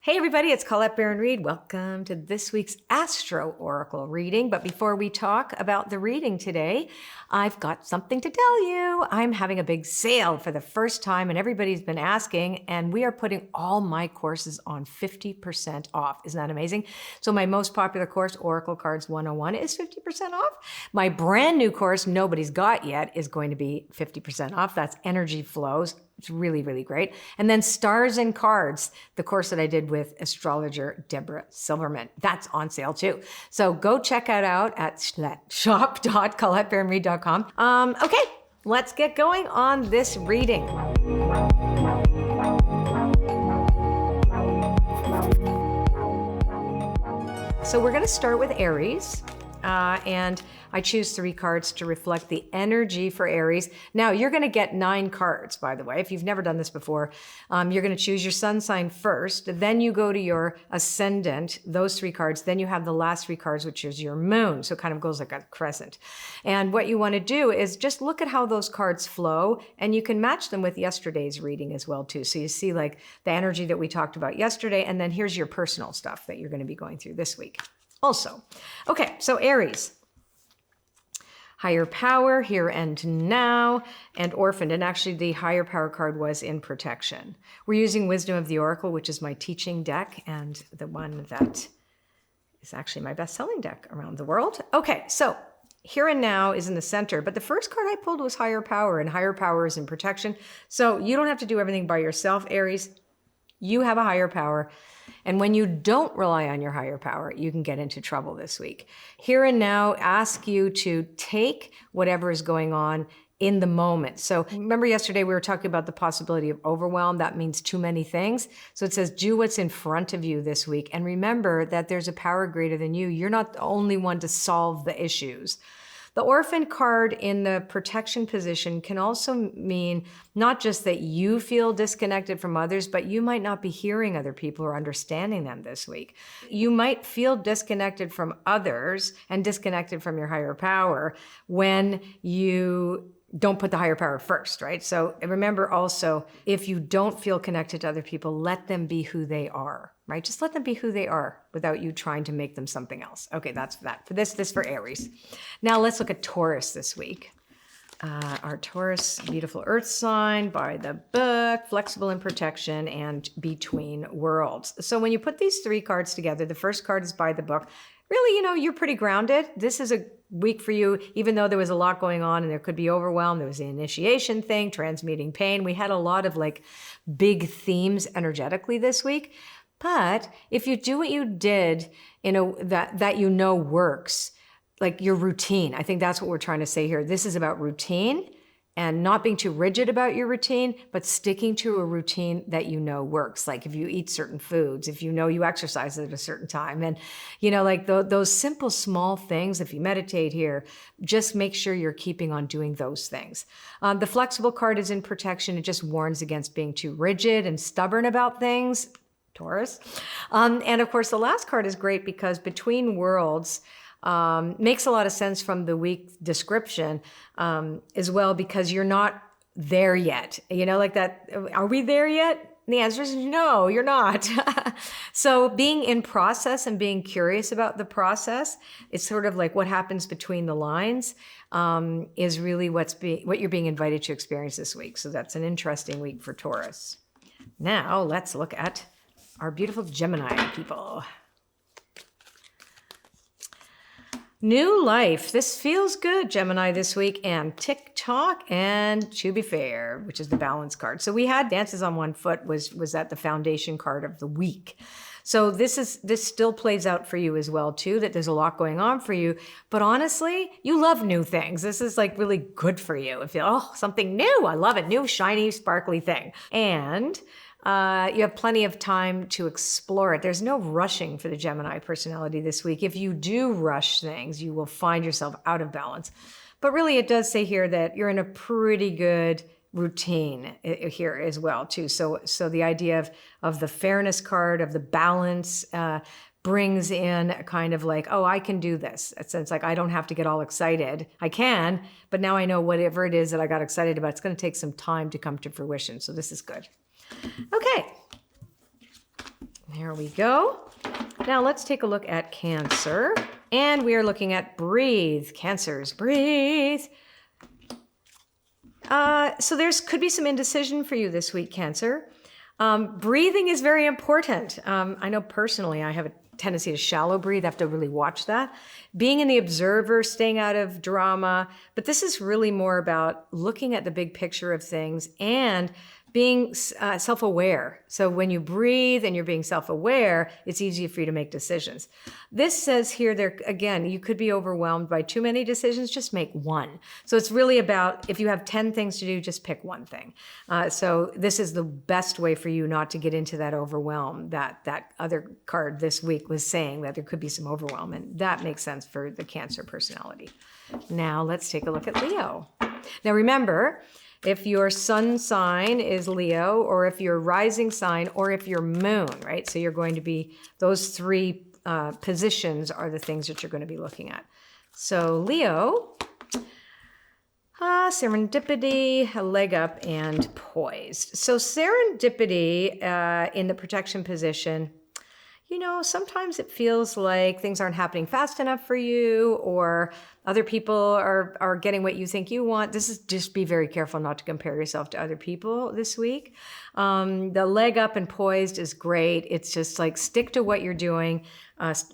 Hey everybody, it's Colette Baron-Reid. Welcome to this week's Astro Oracle reading. But before we talk about the reading today, I've got something to tell you. I'm having a big sale for the first time and everybody's been asking, and we are putting all my courses on 50% off. Isn't that amazing? So my most popular course, Oracle Cards 101, is 50% off. My brand new course, nobody's got yet, is going to be 50% off. That's Energy Flows. It's really, really great. And then Stars and Cards, the course that I did with astrologer Deborah Silverman. That's on sale too. So go check it out at shop.colettebaronreid.com. Okay, let's get going on this reading. So we're going to start with Aries. And I choose 3 cards to reflect the energy for Aries. Now, you're going to get 9 cards, by the way. If you've never done this before, you're going to choose your sun sign first. Then you go to your ascendant, those 3 cards. Then you have the last 3 cards, which is your moon. So it kind of goes like a crescent. And what you want to do is just look at how those cards flow, and you can match them with yesterday's reading as well, too. So you see like the energy that we talked about yesterday, and then here's your personal stuff that you're going to be going through this week. Also, okay, so Aries, higher power, here and now, and orphaned. And actually the higher power card was in protection. We're using Wisdom of the Oracle, which is my teaching deck and the one that is actually my best-selling deck around the world. Okay, so here and now is in the center, but the first card I pulled was higher power, and higher power is in protection. So you don't have to do everything by yourself, Aries. You have a higher power. And when you don't rely on your higher power, you can get into trouble this week. Here and now, ask you to take whatever is going on in the moment. So remember yesterday we were talking about the possibility of overwhelm. That means too many things. So it says, do what's in front of you this week. And remember that there's a power greater than you. You're not the only one to solve the issues. The orphan card in the protection position can also mean not just that you feel disconnected from others, but you might not be hearing other people or understanding them this week. You might feel disconnected from others and disconnected from your higher power when you don't put the higher power first, right? So remember also, if you don't feel connected to other people, let them be who they are, right? Just let them be who they are without you trying to make them something else. Okay, that's that. For this for Aries. Now let's look at Taurus this week. Our Taurus, beautiful earth sign by the book, flexible in protection and between worlds. So when you put these 3 cards together, the first card is by the book. Really, you're pretty grounded. This is a week for you, even though there was a lot going on and there could be overwhelm. There was the initiation thing, transmuting pain. We had a lot of like big themes energetically this week. But if you do what you did, that works, like your routine, I think that's what we're trying to say here. This is about routine and not being too rigid about your routine, but sticking to a routine that works. Like if you eat certain foods, if you exercise at a certain time, and like those simple small things, if you meditate here, just make sure you're keeping on doing those things. The flexible card is in protection. It just warns against being too rigid and stubborn about things, Taurus. And of course, the last card is great because between worlds, makes a lot of sense from the week description as well, because you're not there yet. Like that, are we there yet? And the answer is no, you're not. So being in process and being curious about the process, it's sort of like what happens between the lines is really what you're being invited to experience this week. So that's an interesting week for Taurus. Now let's look at our beautiful Gemini people. New life. This feels good, Gemini, this week, and TikTok and To Be Fair, which is the balance card. So we had Dances on One Foot was at the foundation card of the week. So this still plays out for you as well, too, that there's a lot going on for you. But honestly, you love new things. This is like really good for you. If you something new, I love it. New, shiny, sparkly thing. And you have plenty of time to explore it. There's no rushing for the Gemini personality this week. If you do rush things, you will find yourself out of balance. But really, it does say here that you're in a pretty good routine here as well, too. So the idea of the fairness card, of the balance, brings in a kind of like, oh, I can do this. It's like, I don't have to get all excited. I can, but now I know whatever it is that I got excited about, it's going to take some time to come to fruition. So this is good. Okay. There we go. Now let's take a look at Cancer. And we are looking at breathe. Cancers, breathe. So could be some indecision for you this week, Cancer. Breathing is very important. I know personally I have a tendency to shallow breathe. I have to really watch that. Being in the observer, staying out of drama. But this is really more about looking at the big picture of things and being self-aware. So when you breathe and you're being self-aware, it's easier for you to make decisions. This says here, again, you could be overwhelmed by too many decisions, just make one. So it's really about, if you have 10 things to do, just pick one thing. So this is the best way for you not to get into that overwhelm that other card this week was saying, that there could be some overwhelm, and that makes sense for the Cancer personality. Now let's take a look at Leo. Now remember, if your sun sign is Leo, or if your rising sign, or if your moon, right? So you're going to be, those three positions are the things that you're going to be looking at. So Leo, serendipity, a leg up, and poised. So serendipity in the protection position, sometimes it feels like things aren't happening fast enough for you, or other people are getting what you think you want. Just be very careful not to compare yourself to other people this week. The leg up and poised is great. It's just like stick to what you're doing,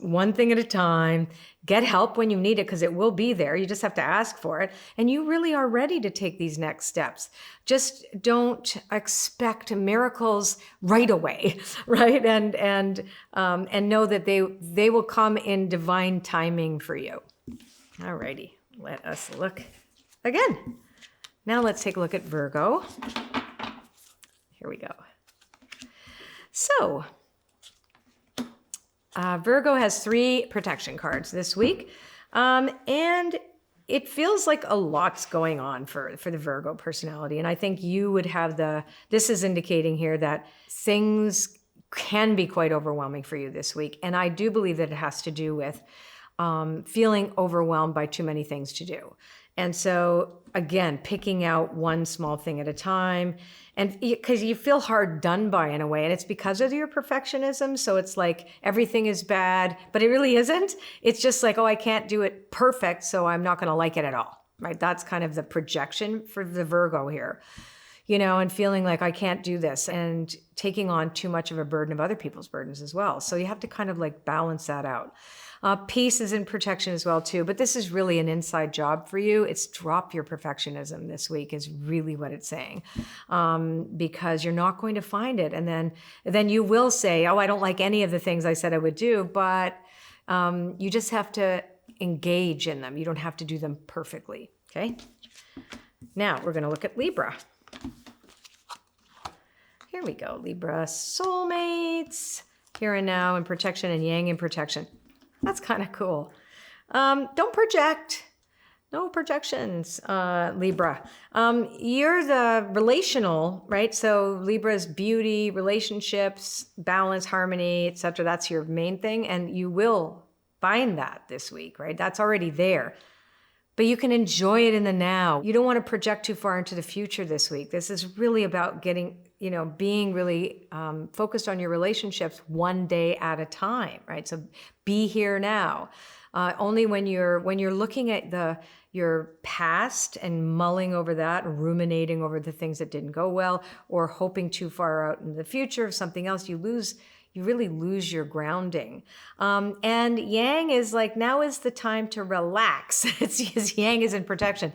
one thing at a time. Get help when you need it, because it will be there. You just have to ask for it. And you really are ready to take these next steps. Just don't expect miracles right away, right? And know that they will come in divine timing for you. All righty, let us look again. Now let's take a look at Virgo. Here we go. So, Virgo has 3 protection cards this week, and it feels like a lot's going on for the Virgo personality. And I think you would have this is indicating here that things can be quite overwhelming for you this week. And I do believe that it has to do with feeling overwhelmed by too many things to do. And so again, picking out one small thing at a time, and because you feel hard done by in a way, and it's because of your perfectionism. So it's like everything is bad, but it really isn't. It's just like, oh, I can't do it perfect, so I'm not going to like it at all, right? That's kind of the projection for the Virgo here, and feeling like I can't do this, and taking on too much of a burden of other people's burdens as well. So you have to kind of like balance that out. Peace is in protection as well too, but this is really an inside job for you. It's drop your perfectionism this week is really what it's saying, because you're not going to find it. And then you will say, oh, I don't like any of the things I said I would do, but you just have to engage in them. You don't have to do them perfectly, okay? Now we're gonna look at Libra. Here we go, Libra soulmates, here and now in protection, and Yang in protection. That's kind of cool. Don't project. No projections, Libra. You're the relational, right? So Libra's beauty, relationships, balance, harmony, etc. That's your main thing. And you will find that this week, right? That's already there. But you can enjoy it in the now. You don't want to project too far into the future this week. This is really about being really focused on your relationships one day at a time, right? So be here now. Only when you're looking at your past and mulling over that, ruminating over the things that didn't go well, or hoping too far out in the future of something else, you really lose your grounding. And Yang is like, now is the time to relax. Yang is in protection.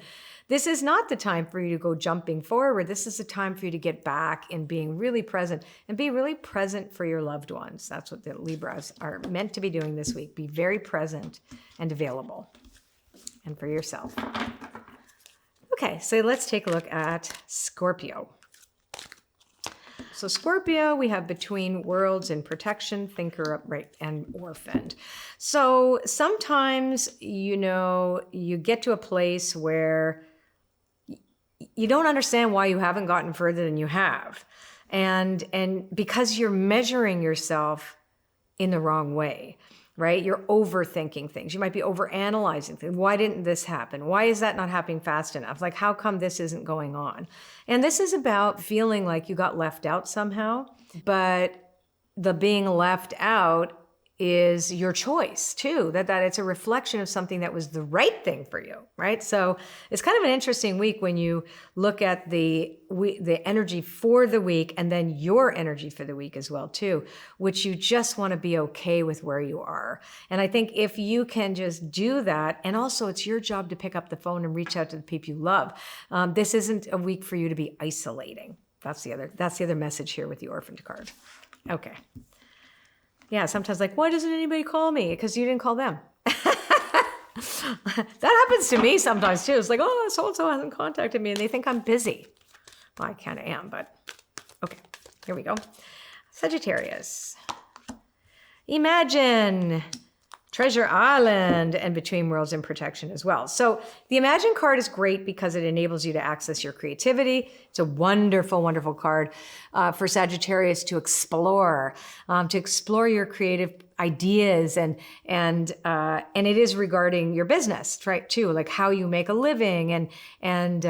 This is not the time for you to go jumping forward. This is the time for you to get back and being really present, and be really present for your loved ones. That's what the Libras are meant to be doing this week. Be very present and available, and for yourself. Okay, so let's take a look at Scorpio. So Scorpio, we have between worlds in protection, thinker, upright, and orphaned. So sometimes, you get to a place where you don't understand why you haven't gotten further than you have. And because you're measuring yourself in the wrong way, right? You're overthinking things. You might be overanalyzing things. Why didn't this happen? Why is that not happening fast enough? Like, how come this isn't going on? And this is about feeling like you got left out somehow. But the being left out is your choice too, that it's a reflection of something that was the right thing for you, right? So it's kind of an interesting week when you look at the energy for the week and then your energy for the week as well too, which you just want to be okay with where you are. And I think if you can just do that, and also it's your job to pick up the phone and reach out to the people you love. This isn't a week for you to be isolating. That's the other message here with the Orphaned card. Okay. Yeah, sometimes like, why doesn't anybody call me? Because you didn't call them. That happens to me sometimes too. It's like, oh, so-and-so hasn't contacted me and they think I'm busy. Well, I kind of am, but okay, here we go. Sagittarius. Imagine, Treasure Island, and Between Worlds and Protection as well. So the Imagine card is great because it enables you to access your creativity. It's a wonderful, wonderful card for Sagittarius to explore your creative ideas, and it is regarding your business, right? Too, like how you make a living and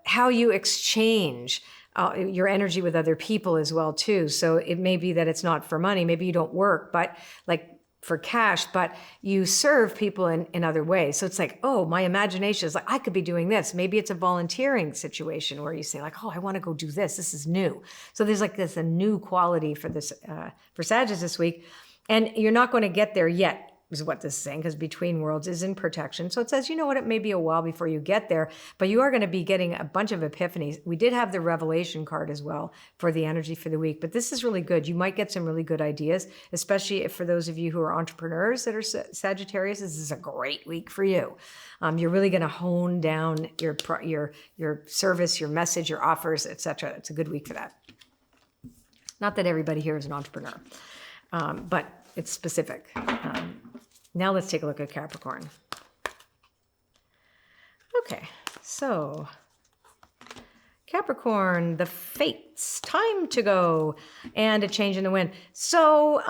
how you exchange your energy with other people as well too. So it may be that it's not for money. Maybe you don't work, but like for cash, but you serve people in other ways. So it's like, oh, my imagination is like, I could be doing this. Maybe it's a volunteering situation where you say like, oh, I want to go do this. This is new. So there's like a new quality for this, for Sagittarius this week. And you're not going to get there yet, is what this is saying, because Between Worlds is in protection. So it says, you know what, it may be a while before you get there, but you are going to be getting a bunch of epiphanies. We did have the Revelation card as well for the energy for the week, but this is really good. You might get some really good ideas, especially if for those of you who are entrepreneurs that are Sagittarius, this is a great week for you. You're really going to hone down your service, your message, your offers, etc. It's a good week for that. Not that everybody here is an entrepreneur, but it's specific. Now let's take a look at Capricorn. Okay, so Capricorn, the fates, time to go, and a change in the wind. So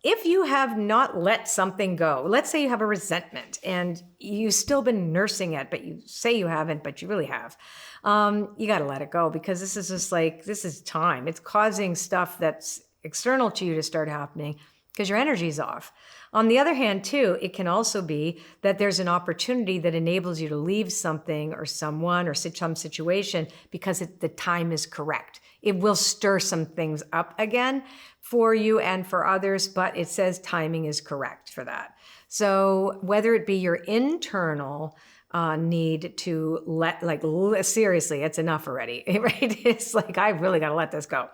if you have not let something go, let's say you have a resentment and you've still been nursing it, but you say you haven't, but you really have, you got to let it go, because this is just like, this is time. It's causing stuff that's external to you to start happening because your energy's off. On the other hand, too, it can also be that there's an opportunity that enables you to leave something or someone or some situation because the time is correct. It will stir some things up again for you and for others, but it says timing is correct for that. So whether it be your internal need to seriously, it's enough already, right? It's like, I really got to let this go.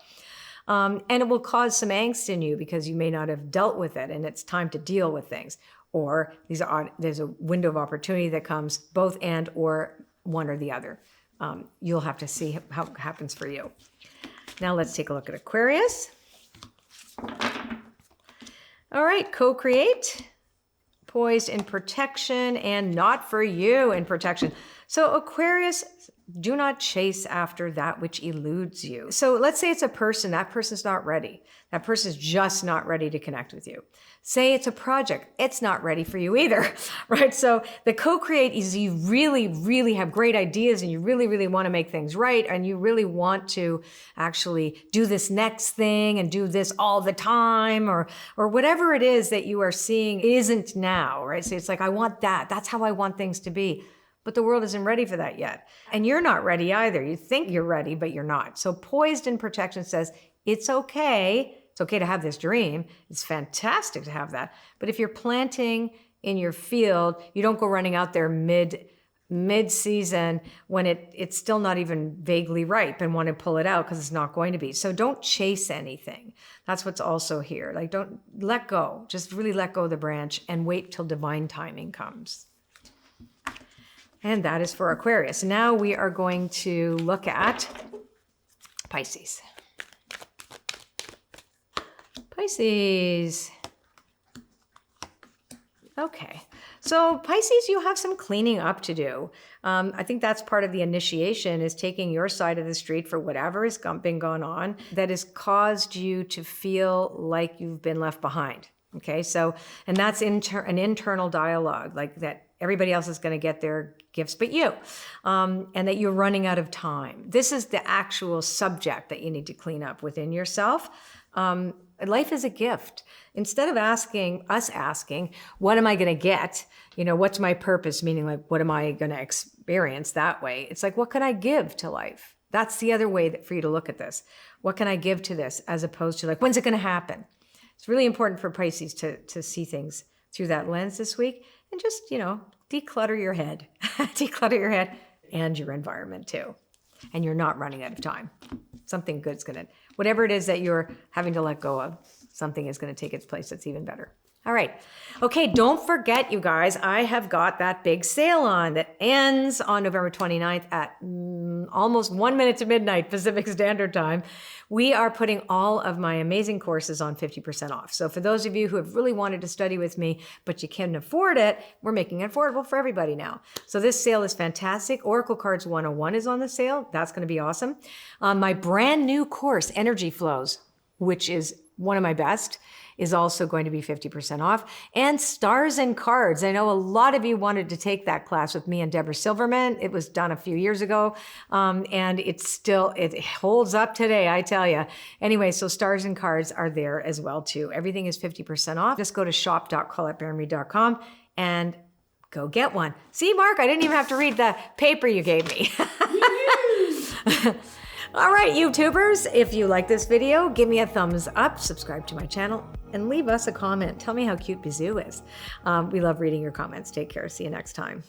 And it will cause some angst in you because you may not have dealt with it and it's time to deal with things. Or there's a window of opportunity that comes both and or one or the other. You'll have to see how it happens for you. Now let's take a look at Aquarius. All right, co-create, poised in protection, and not for you in protection. So Aquarius, do not chase after that which eludes you. So let's say it's a person, that person's not ready. That person's just not ready to connect with you. Say it's a project, it's not ready for you either, right? So the co-create is you really, really have great ideas and you really, really want to make things right. And you really want to actually do this next thing and do this all the time, or whatever it is that you are seeing isn't now, right? So it's like, I want that. That's how I want things to be. But the world isn't ready for that yet. And you're not ready either. You think you're ready, but you're not. So poised in protection says, it's okay. It's okay to have this dream. It's fantastic to have that. But if you're planting in your field, you don't go running out there mid-season when it's still not even vaguely ripe and want to pull it out because it's not going to be. So don't chase anything. That's what's also here. Like, don't let go. Just really let go of the branch and wait till divine timing comes. And that is for Aquarius. Now we are going to look at Pisces. Pisces. Okay. So Pisces, you have some cleaning up to do. I think that's part of the initiation, is taking your side of the street for whatever has been going on that has caused you to feel like you've been left behind. Okay. So, and that's an internal dialogue, like that everybody else is going to get their gifts but you, and that you're running out of time. This is the actual subject that you need to clean up within yourself. Life is a gift. Instead of asking, what am I going to get? You know, what's my purpose? Meaning like, what am I going to experience that way? It's like, what can I give to life? That's the other way for you to look at this. What can I give to this? As opposed to like, when's it going to happen? It's really important for Pisces to see things through that lens this week and just, you know, declutter your head, declutter your head and your environment too. And you're not running out of time. Something good's whatever it is that you're having to let go of, something is going to take its place that's even better. All right. Okay, don't forget, you guys, I have got that big sale on that ends on November 29th at almost 1 minute to midnight Pacific Standard Time. We are putting all of my amazing courses on 50% off. So for those of you who have really wanted to study with me, but you can't afford it, we're making it affordable for everybody now. So this sale is fantastic. Oracle Cards 101 is on the sale. That's going to be awesome. My brand new course, Energy Flows, which is one of my best, is also going to be 50% off. And Stars and Cards. I know a lot of you wanted to take that class with me and Deborah Silverman. It was done a few years ago. And it holds up today, I tell you. Anyway, so Stars and Cards are there as well too. Everything is 50% off. Just go to shop.colettebaronreid.com and go get one. See, Mark, I didn't even have to read the paper you gave me. All right, YouTubers, if you like this video, give me a thumbs up, subscribe to my channel, and leave us a comment. Tell me how cute Bizou is. We love reading your comments. Take care. See you next time.